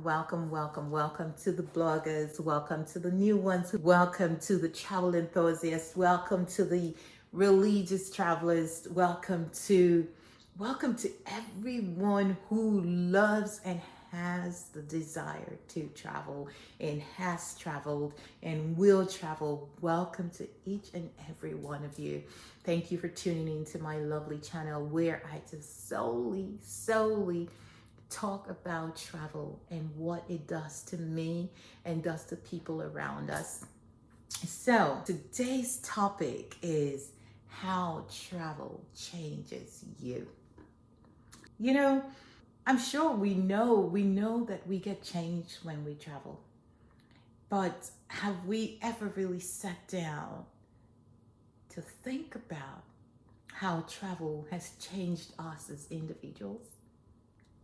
welcome to the bloggers, welcome to the new ones, welcome to the travel enthusiasts, welcome to the religious travelers, welcome to everyone who loves and has the desire to travel and has traveled and will travel. Welcome to each and every one of you. Thank you for tuning into my lovely channel where I just solely talk about travel and what it does to me and does to people around us. So today's topic is how travel changes you. You know, I'm sure we know that we get changed when we travel. But have we ever really sat down to think about how travel has changed us as individuals?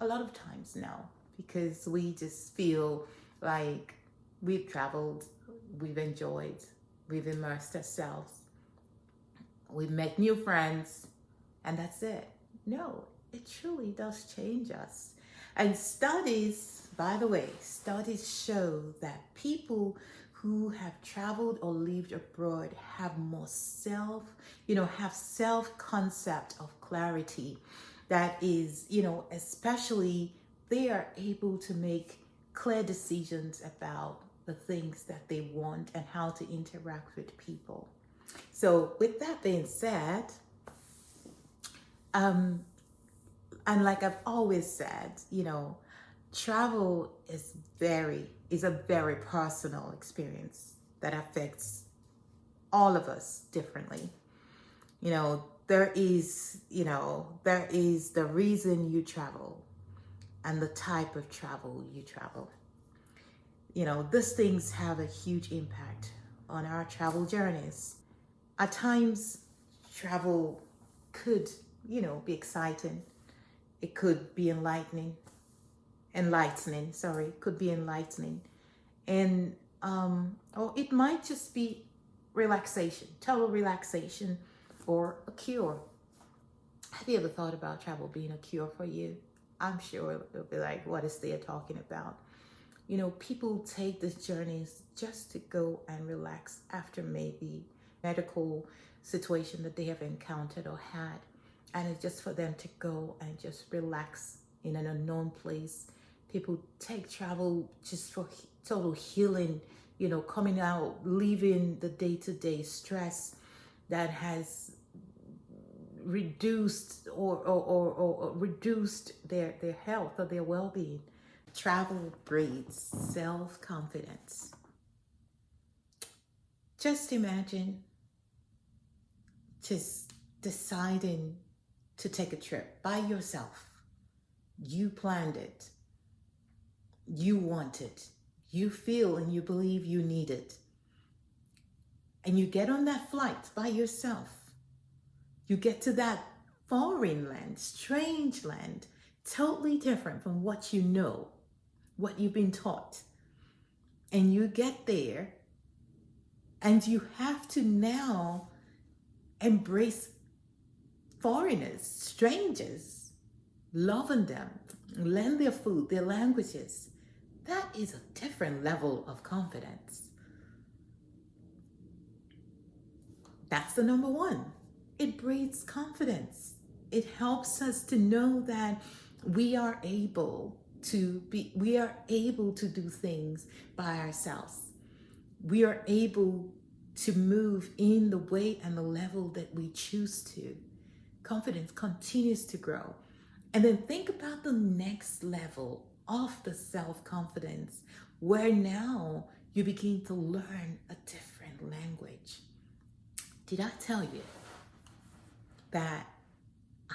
A lot of times, no, because we just feel like we've traveled, we've enjoyed, we've immersed ourselves, we've met new friends, and that's it. No, it truly does change us. And studies, by the way, studies show that people who have traveled or lived abroad have more have self-concept of clarity. That is, especially they are able to make clear decisions about the things that they want and how to interact with people. So with that being said, and like I've always said, travel is a very personal experience that affects all of us differently. There is the reason you travel and the type of travel you travel. These things have a huge impact on our travel journeys. At times, travel could, be exciting. It could be enlightening. Could be enlightening. And or it might just be relaxation, total relaxation, or a cure. Have you ever thought about travel being a cure for you? I'm sure it'll be like, what is Thea talking about? People take these journeys just to go and relax after maybe medical situation that they have encountered or had. And it's just for them to go and just relax in an unknown place. People take travel just for total healing, coming out, leaving the day-to-day stress that has reduced or reduced their health or their well-being. Travel breeds self-confidence. Just imagine just deciding to take a trip by yourself. You planned it. You want it. You feel and you believe you need it. And you get on that flight by yourself. You get to that foreign land, strange land, totally different from what you know, what you've been taught. And you get there and you have to now embrace foreigners, strangers, loving them, learn their food, their languages. That is a different level of confidence. That's the number one. It breeds confidence. It helps us to know that we are able to do things by ourselves. We are able to move in the way and the level that we choose to. Confidence continues to grow. And then think about the next level of the self-confidence, where now you begin to learn a different language. Did I tell you that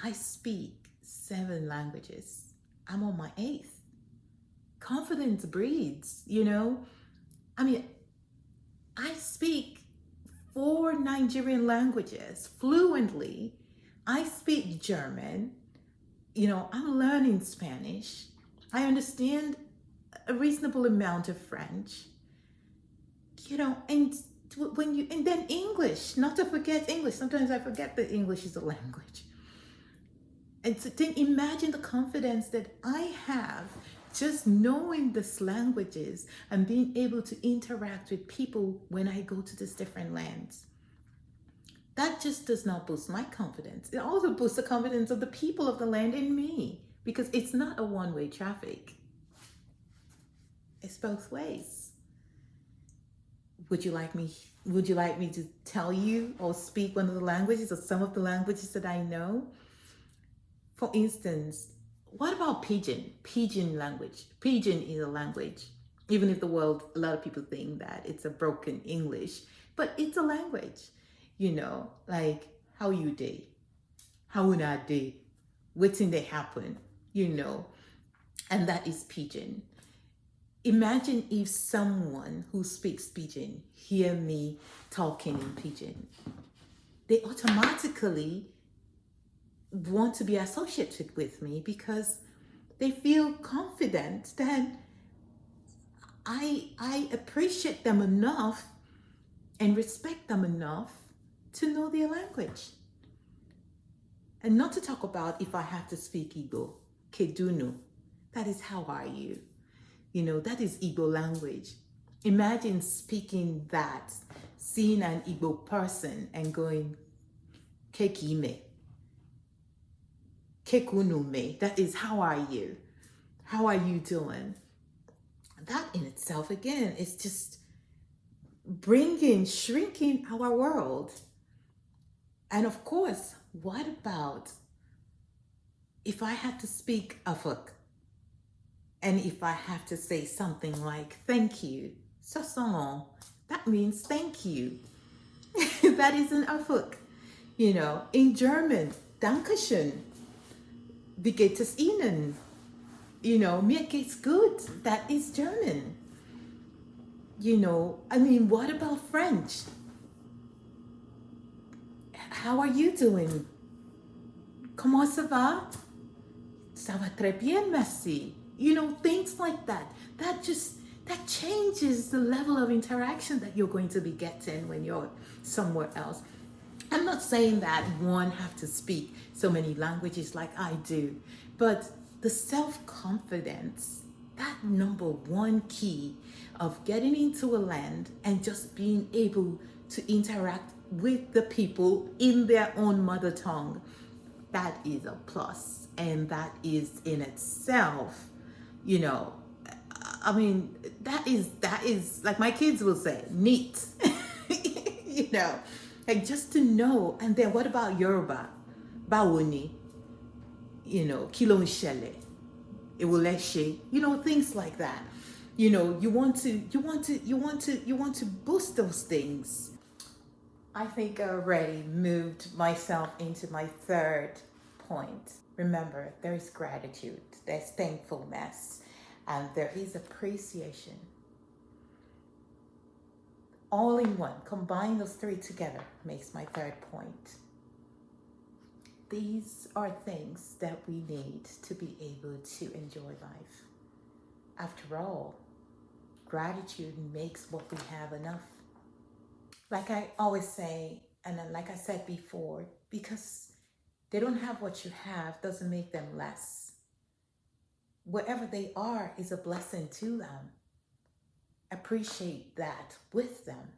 I speak 7 languages? I'm on my 8th. Confidence breeds, I speak 4 Nigerian languages fluently. I speak German. I'm learning Spanish. I understand a reasonable amount of French. And then English, not to forget English. Sometimes I forget that English is a language. And so then imagine the confidence that I have Just knowing these languages and being able to interact with people when I go to these different lands, that just does not boost my confidence. It also boosts the confidence of the people of the land in me, because it's not a one-way traffic. It's both ways. Would you like me to tell you or speak one of the languages or some of the languages that I know? For instance, what about Pidgin? Pidgin language. Pidgin is a language. Even if a lot of people think that it's a broken English, but it's a language. Like, how you day? How would I day? What's in they happen? And that is Pidgin. Imagine if someone who speaks Pidgin hear me talking in Pidgin. They automatically want to be associated with me because they feel confident that I appreciate them enough and respect them enough to know their language. And not to talk about if I have to speak Igbo, Kedunu. That is how are you? That is Igbo language. Imagine speaking that, seeing an Igbo person and going, Kekime, Kekunume. That is how are you? How are you doing? That in itself, again, is just shrinking our world. And of course, what about if I had to speak Afuk? And if I have to say something like, thank you, Sasson, that means thank you. That is an Afuk. In German, Dankeschön, wie geht es Ihnen? Mir geht's gut. That is German. What about French? How are you doing? Comment ça va? Ça va très bien, merci. Things like that. That changes the level of interaction that you're going to be getting when you're somewhere else. I'm not saying that one have to speak so many languages like I do, but the self-confidence, that number one key of getting into a land and just being able to interact with the people in their own mother tongue, that is a plus. And that is in itself, that is like my kids will say, neat. Like just to know. And then what about Yoruba? Bawoni, Kilo Nshele, Ewoleshe, things like that. You want to boost those things. I think I already moved myself into my third point. Remember, there is gratitude, there's thankfulness, and there is appreciation. All in one, combine those three together makes my third point. These are things that we need to be able to enjoy life. After all, gratitude makes what we have enough. Like I always say, and like I said before, because they don't have what you have doesn't make them less. Wherever they are is a blessing to them. Appreciate that with them.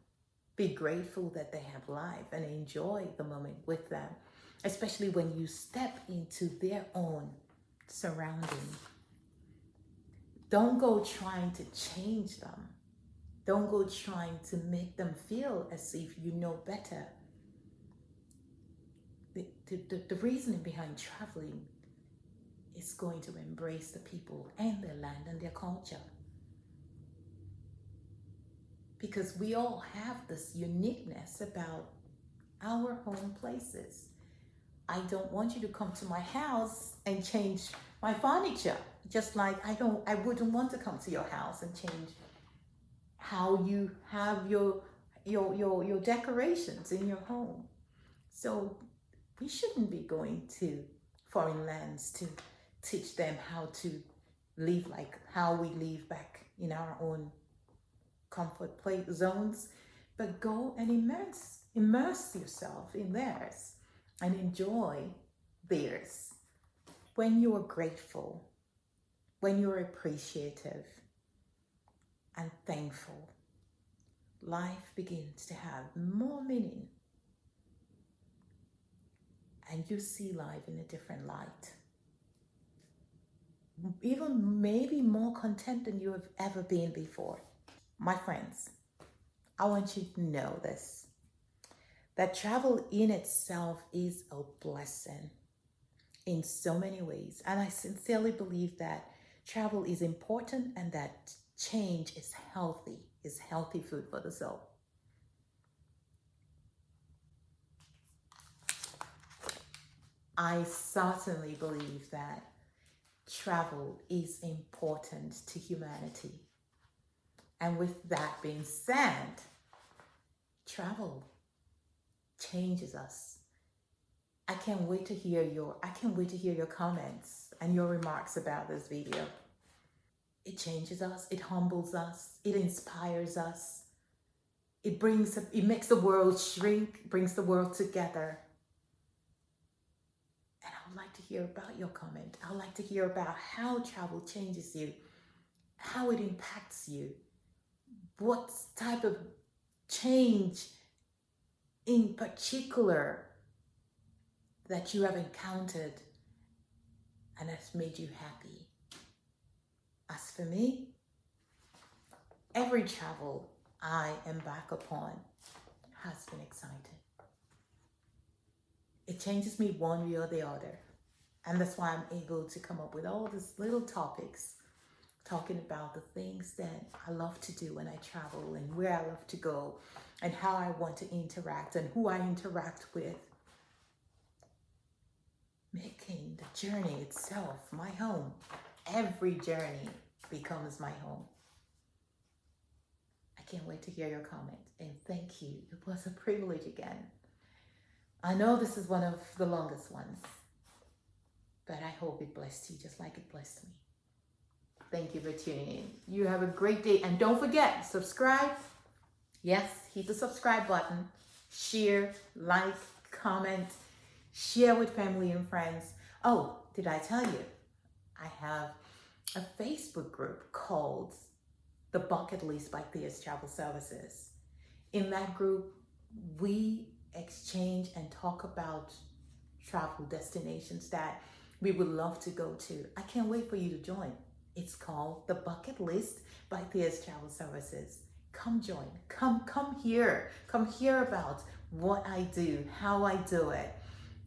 Be grateful that they have life and enjoy the moment with them, especially when you step into their own surrounding. Don't go trying to change them. Don't go trying to make them feel as if you know better. The reasoning behind traveling is going to embrace the people and their land and their culture. Because we all have this uniqueness about our home places. I don't want you to come to my house and change my furniture. Just like I wouldn't want to come to your house and change how you have your decorations in your home. So we shouldn't be going to foreign lands to teach them how to live like how we live back in our own comfort place zones, but go and immerse yourself in theirs and enjoy theirs. When you are grateful, When you're appreciative and thankful, life begins to have more meaning and you see life in a different light. Even maybe more content than you have ever been before. My friends, I want you to know this, that travel in itself is a blessing in so many ways. And I sincerely believe that travel is important and that change is healthy food for the soul. I certainly believe that travel is important to humanity. And with that being said, travel changes us. I can't wait to hear your comments and your remarks about this video. It changes us, it humbles us, it inspires us. It makes the world shrink, brings the world together. And I would like to hear about your comment. I would like to hear about how travel changes you, how it impacts you, what type of change in particular that you have encountered and has made you happy. As for me, every travel I embark upon has been exciting. It changes me one way or the other. And that's why I'm able to come up with all these little topics talking about the things that I love to do when I travel and where I love to go and how I want to interact and who I interact with. Making the journey itself my home. Every journey becomes my home. I can't wait to hear your comment and thank you. It was a privilege again. I know this is one of the longest ones, but I hope it blessed you just like it blessed me. Thank you for tuning in. You have a great day. And don't forget, subscribe. Yes, hit the subscribe button. Share, like, comment, share with family and friends. Oh, did I tell you? I have a Facebook group called The Bucket List by Thia's Travel Services. In that group, we exchange and talk about travel destinations that we would love to go to. I can't wait for you to join. It's called The Bucket List by Thia's Travel Services. Come join. Come here. Come hear about what I do, how I do it,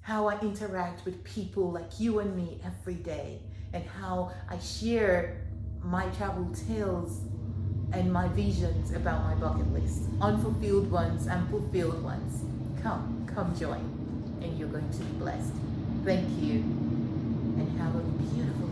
how I interact with people like you and me every day, and how I share my travel tales and my visions about my bucket list, unfulfilled ones and fulfilled ones. Come join, and you're going to be blessed. Thank you, and have a beautiful